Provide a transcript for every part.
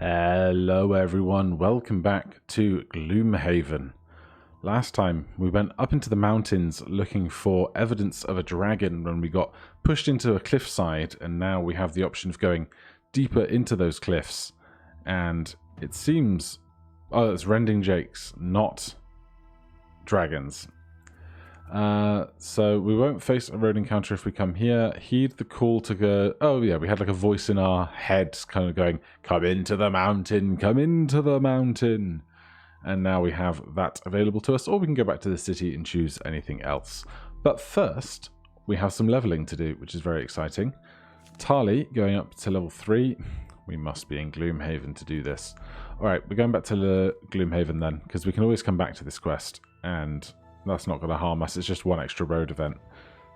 Hello everyone, welcome back to Gloomhaven. Last time we went up into the mountains looking for evidence of a dragon when we got pushed into a cliffside, and now we have the option of going deeper into those cliffs. And it seems, oh, it's rending jakes, not dragons. So we won't face a road encounter if we come here. Heed the call to go. Oh yeah, we had like a voice in our heads kind of going, come into the mountain, come into the mountain. And now we have that available to us, or we can go back to the city and choose anything else. But first, we have some leveling to do, which is very exciting. Tali going up to level 3. We must be in Gloomhaven to do this. Alright, we're going back to Gloomhaven then, because we can always come back to this quest, and that's not going to harm us. It's just one extra road event.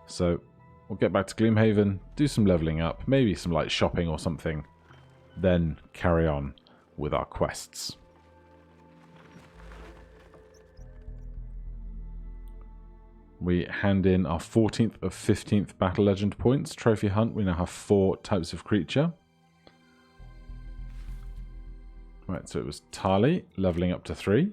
So we'll get back to Gloomhaven, do some leveling up, maybe some light shopping or something, then carry on with our quests. We hand in our 14th of 15th Battle Legend points. Trophy Hunt, we now have 4 types of creature. Right, so it was Tali, leveling up to 3.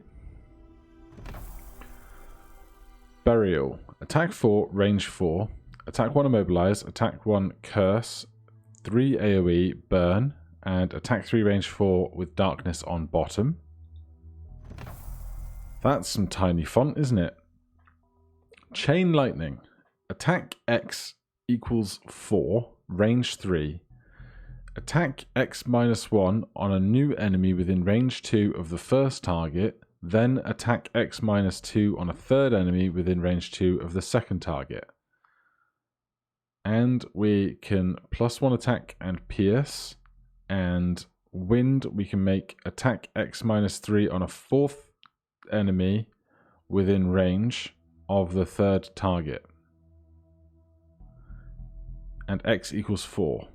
Burial. Attack 4, range 4. Attack 1, immobilize. Attack 1, curse. 3 AoE, burn. And attack 3, range 4 with darkness on bottom. That's some tiny font, isn't it? Chain lightning. Attack X equals 4, range 3. Attack X minus 1 on a new enemy within range 2 of the first target. Then attack X minus 2 on a third enemy within range 2 of the second target. And we can +1 attack and pierce. And wind, we can make attack X minus 3 on a fourth enemy within range of the third target. And X equals 4.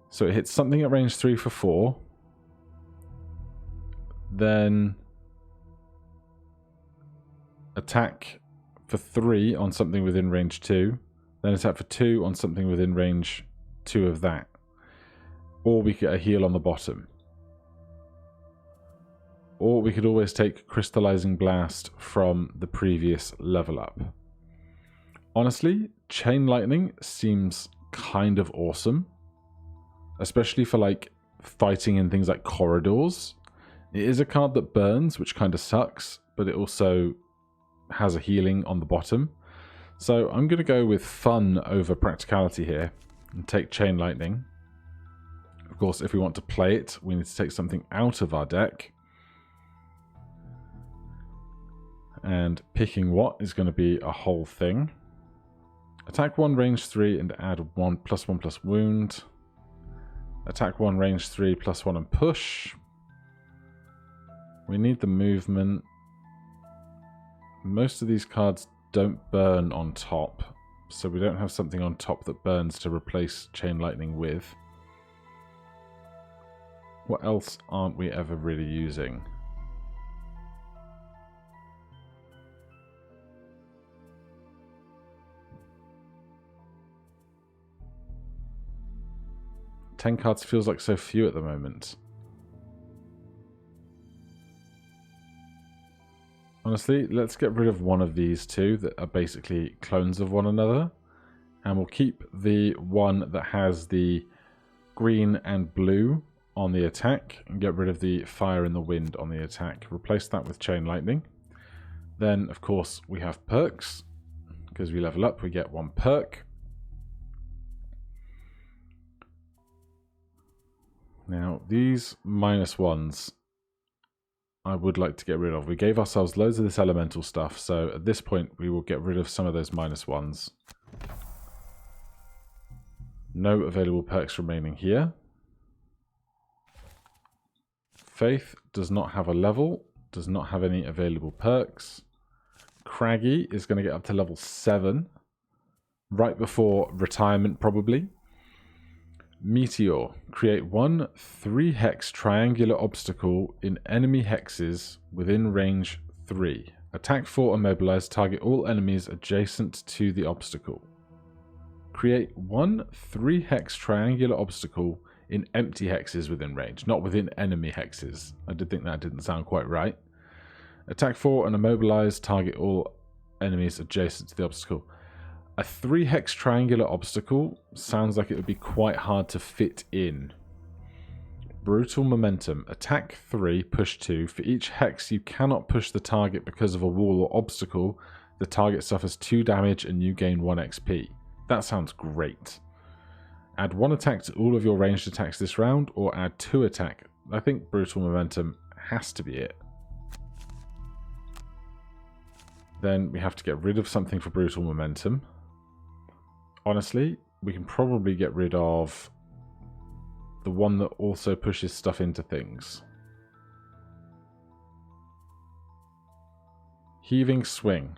So it hits something at range 3 for 4. Then attack for 3 on something within range 2. Then attack for 2 on something within range 2 of that. Or we get a heal on the bottom. Or we could always take Crystallizing Blast from the previous level up. Honestly, Chain Lightning seems kind of awesome. Especially for like fighting in things like corridors. It is a card that burns, which kind of sucks, but it also has a healing on the bottom. So I'm going to go with fun over practicality here and take Chain Lightning. Of course, if we want to play it, we need to take something out of our deck. And picking what is going to be a whole thing. Attack 1, range 3, and add 1 +1 wound. Attack 1, range 3, +1 and push. We need the movement. Most of these cards don't burn on top, so we don't have something on top that burns to replace Chain Lightning with. What else aren't we ever really using? Ten cards feels like so few at the moment. Honestly, let's get rid of one of these two that are basically clones of one another. And we'll keep the one that has the green and blue on the attack. And get rid of the fire and the wind on the attack. Replace that with Chain Lightning. Then, of course, we have perks. Because we level up, we get 1 perk. Now, these -1s I would like to get rid of. We gave ourselves loads of this elemental stuff, so at this point we will get rid of some of those -1s. No available perks remaining here. Faith does not have a level, does not have any available perks. Craggy is going to get up to level 7, right before retirement probably. Meteor. Create 1 3-hex triangular obstacle in enemy hexes within range 3. Attack 4, immobilize. Target all enemies adjacent to the obstacle. Create 1 3-hex triangular obstacle in empty hexes within range, not within enemy hexes. I did think that didn't sound quite right. Attack 4 and immobilize, target all enemies adjacent to the obstacle. A 3-hex triangular obstacle sounds like it would be quite hard to fit in. Brutal momentum. Attack 3, push 2. For each hex you cannot push the target because of a wall or obstacle, the target suffers 2 damage and you gain 1 XP. That sounds great. Add 1 attack to all of your ranged attacks this round, or add 2 attack. I think brutal momentum has to be it. Then we have to get rid of something for brutal momentum. Honestly, we can probably get rid of the one that also pushes stuff into things. Heaving swing.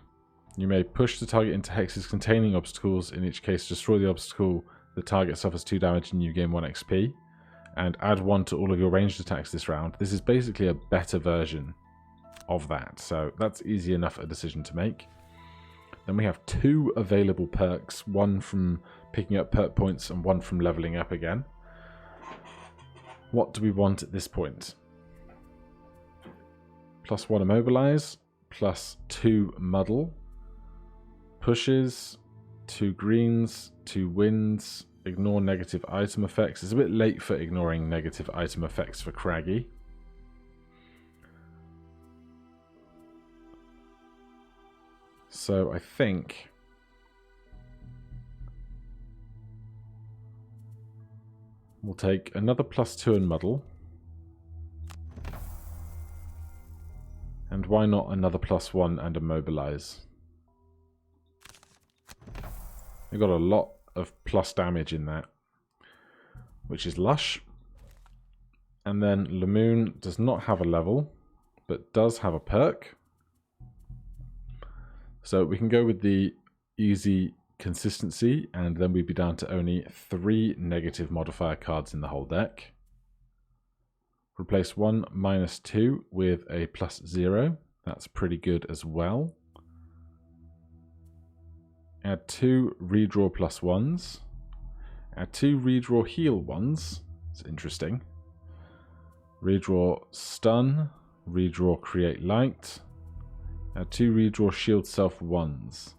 You may push the target into hexes containing obstacles. In each case, destroy the obstacle. The target suffers 2 damage and you gain 1 XP. And add 1 to all of your ranged attacks this round. This is basically a better version of that. So that's easy enough a decision to make. Then we have 2 available perks. 1 from picking up perk points and 1 from leveling up again. What do we want at this point? +1 immobilize. +2 muddle. Pushes, 2 greens, 2 wins, ignore negative item effects. It's a bit late for ignoring negative item effects for Craggy. So I think we'll take another +2 and muddle. And why not another +1 and immobilize? We've got a lot of plus damage in that, which is lush. And then Lamoon does not have a level, but does have a perk. So we can go with the easy consistency, and then we'd be down to only 3 negative modifier cards in the whole deck. Replace 1 -2 with a +0. That's pretty good as well. Add 2 redraw +1s. Add 2 redraw heal 1s. It's interesting. Redraw stun. Redraw create light. Add 2 redraw shield self 1s.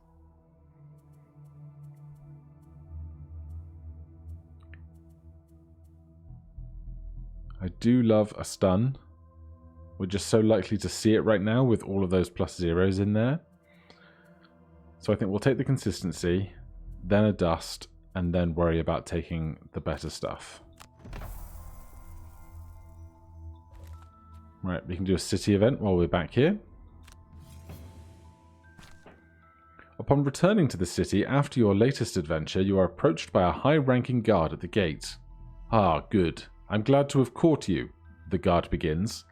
I do love a stun. We're just so likely to see it right now with all of those +0s in there. So I think we'll take the consistency, then a dust, and then worry about taking the better stuff. Right, we can do a city event while we're back here. Upon returning to the city after your latest adventure, you are approached by a high-ranking guard at the gate. Ah, good. I'm glad to have caught you, the guard begins.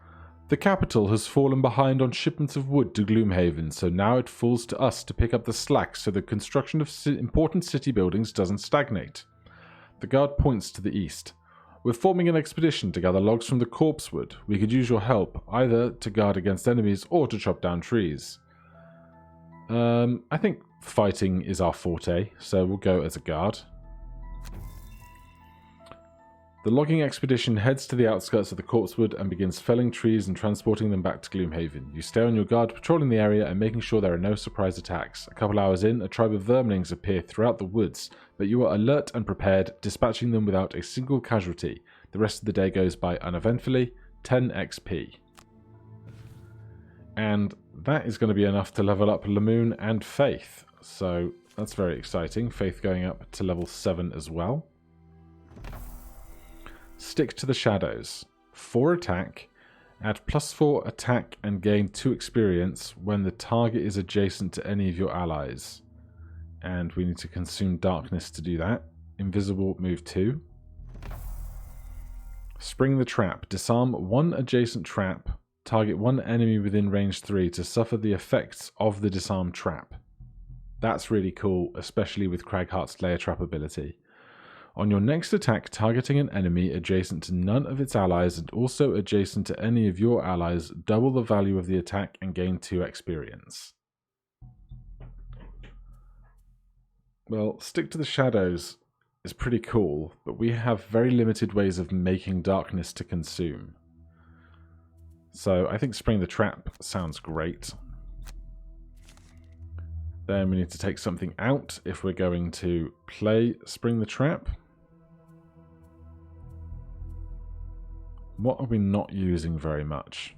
The capital has fallen behind on shipments of wood to Gloomhaven, so now it falls to us to pick up the slack so the construction of important city buildings doesn't stagnate. The guard points to the east. We're forming an expedition to gather logs from the corpse wood. We could use your help, either to guard against enemies or to chop down trees. I think fighting is our forte, so we'll go as a guard. The logging expedition heads to the outskirts of the corpsewood and begins felling trees and transporting them back to Gloomhaven. You stay on your guard, patrolling the area and making sure there are no surprise attacks. A couple hours in, a tribe of verminings appear throughout the woods, but you are alert and prepared, dispatching them without a single casualty. The rest of the day goes by uneventfully. 10 XP. And that is going to be enough to level up Lamoon and Faith. So that's very exciting. Faith going up to level 7 as well. Stick to the shadows. 4 attack. Add +4 attack and gain 2 experience when the target is adjacent to any of your allies. And we need to consume darkness to do that. Invisible, move 2. Spring the trap. Disarm 1 adjacent trap. Target 1 enemy within range 3 to suffer the effects of the disarmed trap. That's really cool, especially with Craghart's Layer Trap ability. On your next attack, targeting an enemy adjacent to none of its allies and also adjacent to any of your allies, double the value of the attack and gain 2 experience. Well, Stick to the Shadows is pretty cool, but we have very limited ways of making darkness to consume. So I think Spring the Trap sounds great. Then we need to take something out if we're going to play Spring the Trap. What are we not using very much?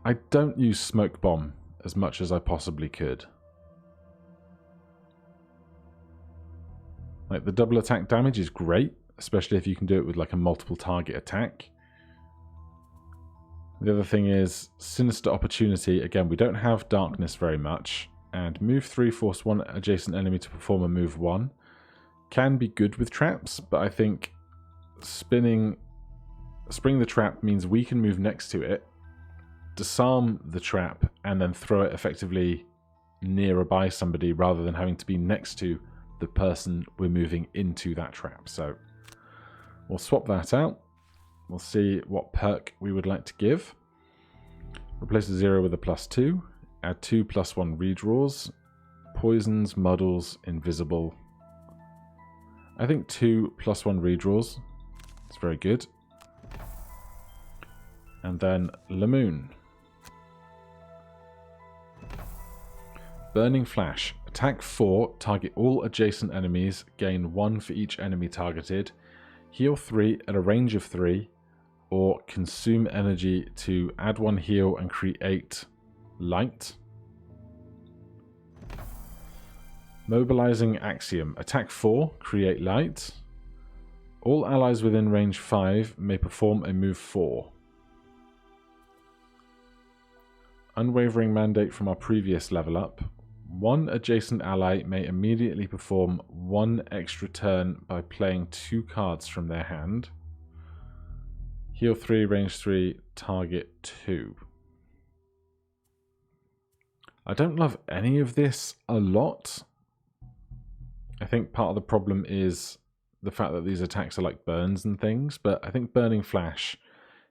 I don't use Smoke Bomb as much as I possibly could. Like, the double attack damage is great, especially if you can do it with like a multiple target attack. The other thing is Sinister Opportunity. Again, we don't have Darkness very much. And move 3, force one adjacent enemy to perform a move 1. Can be good with traps, but I think Spring the Trap means we can move next to it, disarm the trap, and then throw it effectively nearby somebody rather than having to be next to the person we're moving into that trap. So we'll swap that out. We'll see what perk we would like to give. Replace a 0 with a +2. Add 2 +1 redraws. Poisons, muddles, invisible. I think 2 +1 redraws. It's very good. And then Lamoon. Burning Flash. Attack 4, target all adjacent enemies, gain 1 for each enemy targeted, heal 3 at a range of 3, or consume energy to add 1 heal and create light. Mobilizing Axiom. Attack 4, create light. All allies within range 5 may perform a move 4. Unwavering Mandate from our previous level up. 1 adjacent ally may immediately perform 1 extra turn by playing 2 cards from their hand. Heal 3, range 3, target 2. I don't love any of this a lot. I think part of the problem is the fact that these attacks are like burns and things, but I think Burning Flash,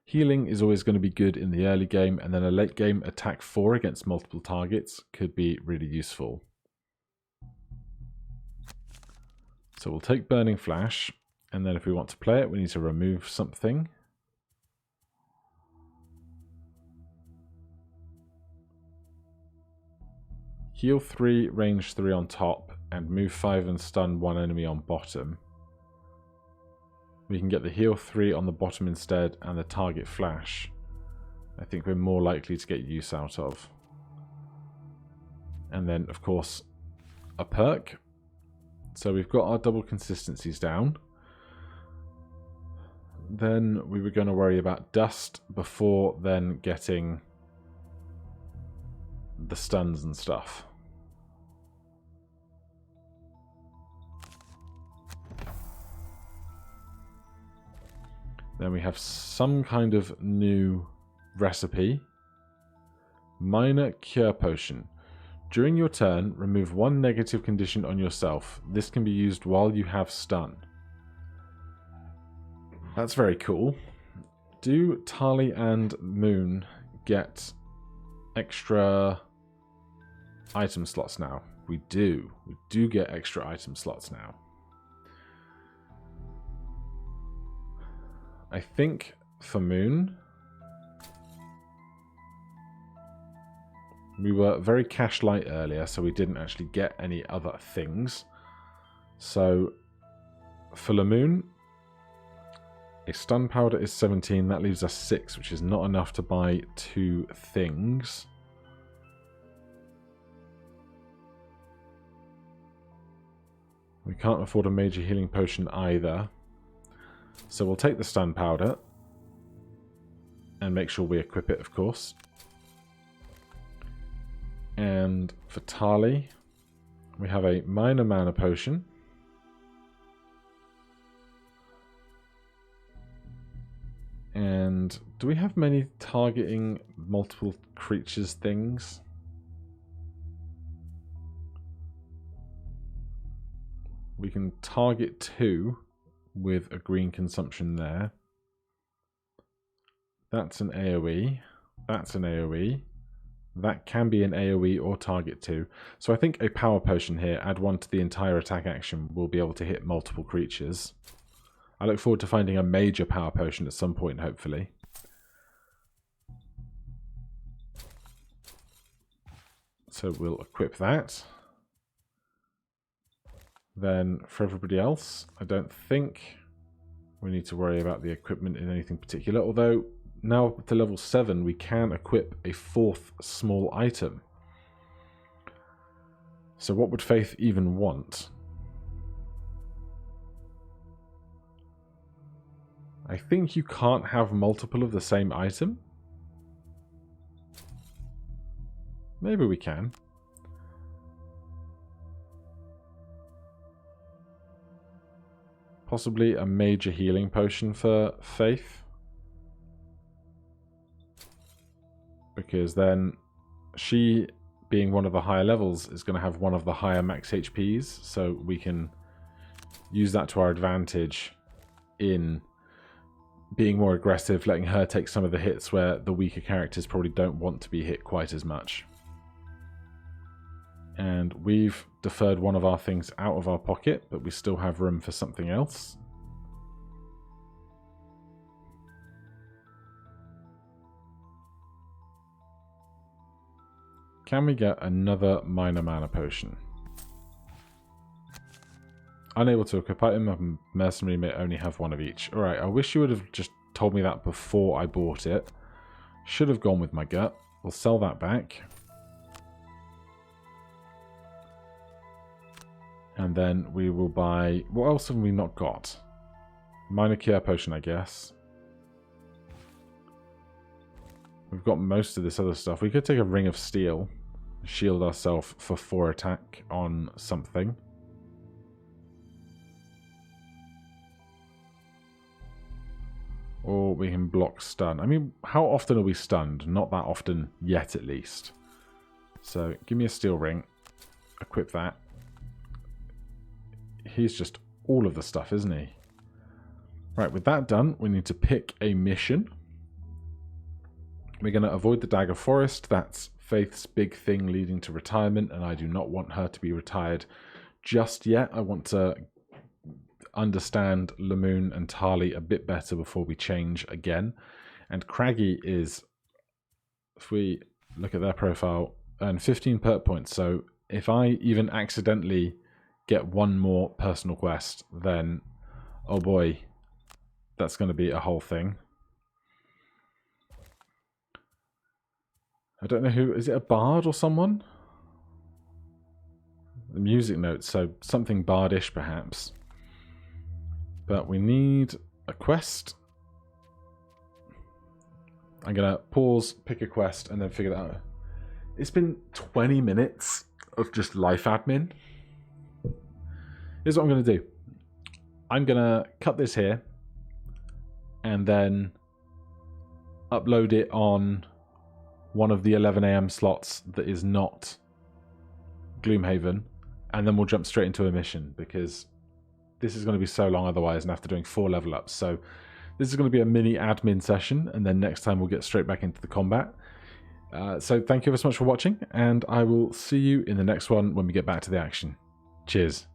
healing is always going to be good in the early game, and then a late game attack 4 against multiple targets could be really useful. So we'll take Burning Flash, and then if we want to play it, we need to remove something. Heal 3, range 3 on top, and move 5 and stun 1 enemy on bottom. We can get the heal 3 on the bottom instead, and the target flash I think we're more likely to get use out of. And then, of course, a perk. So we've got our double consistencies down. Then we were going to worry about dust before then getting the stuns and stuff. Then we have some kind of new recipe. Minor Cure Potion. During your turn, remove 1 negative condition on yourself. This can be used while you have stun. That's very cool. Do Tali and Moon get extra item slots now? We do. We do get extra item slots now. I think for Moon, we were very cash light earlier, so we didn't actually get any other things. So for Lamoon, a stun powder is 17. That leaves us 6, which is not enough to buy 2 things. We can't afford a major healing potion either. So we'll take the stun powder and make sure we equip it, of course. And for Tali, we have a minor mana potion. And do we have many targeting multiple creatures things? We can target 2 with a green consumption there. That's an AoE. That's an AoE. That can be an AoE or target too. So I think a power potion here, add one to the entire attack action, will be able to hit multiple creatures. I look forward to finding a major power potion at some point, hopefully. So we'll equip that. Then for everybody else, I don't think we need to worry about the equipment in anything particular, although now up to level 7 we can equip a 4th small item. So what would Faith even want? I think you can't have multiple of the same item. Maybe we can. Possibly a major healing potion for Faith. Because then she, being one of the higher levels, is going to have one of the higher max HPs. So we can use that to our advantage in being more aggressive, letting her take some of the hits where the weaker characters probably don't want to be hit quite as much. And we've deferred one of our things out of our pocket, but we still have room for something else. Can we get another minor mana potion? Unable to equip item, a mercenary may only have one of each. Alright, I wish you would have just told me that before I bought it. Should have gone with my gut. We'll sell that back. And then we will buy... What else have we not got? Minor cure potion, I guess. We've got most of this other stuff. We could take a ring of steel. Shield ourselves for 4 attack on something. Or we can block stun. I mean, how often are we stunned? Not that often yet, at least. So, give me a steel ring. Equip that. He's just all of the stuff, isn't he? Right, with that done, we need to pick a mission. We're going to avoid the Dagger Forest. That's Faith's big thing leading to retirement, and I do not want her to be retired just yet. I want to understand Lamoon and Tali a bit better before we change again. And Craggy is, if we look at their profile, earn 15 perk points. So if I even accidentally get one more personal quest, then, oh boy, that's going to be a whole thing. I don't know who, is it a bard or someone? The music notes, so something bardish perhaps. But we need a quest. I'm going to pause, pick a quest, and then figure it out. It's been 20 minutes of just life admin. Here's what I'm going to do. I'm going to cut this here and then upload it on one of the 11 AM slots that is not Gloomhaven, and then we'll jump straight into a mission because this is going to be so long otherwise, and after doing 4 level ups. So this is going to be a mini admin session, and then next time we'll get straight back into the combat. So thank you ever so much for watching, and I will see you in the next one when we get back to the action. Cheers.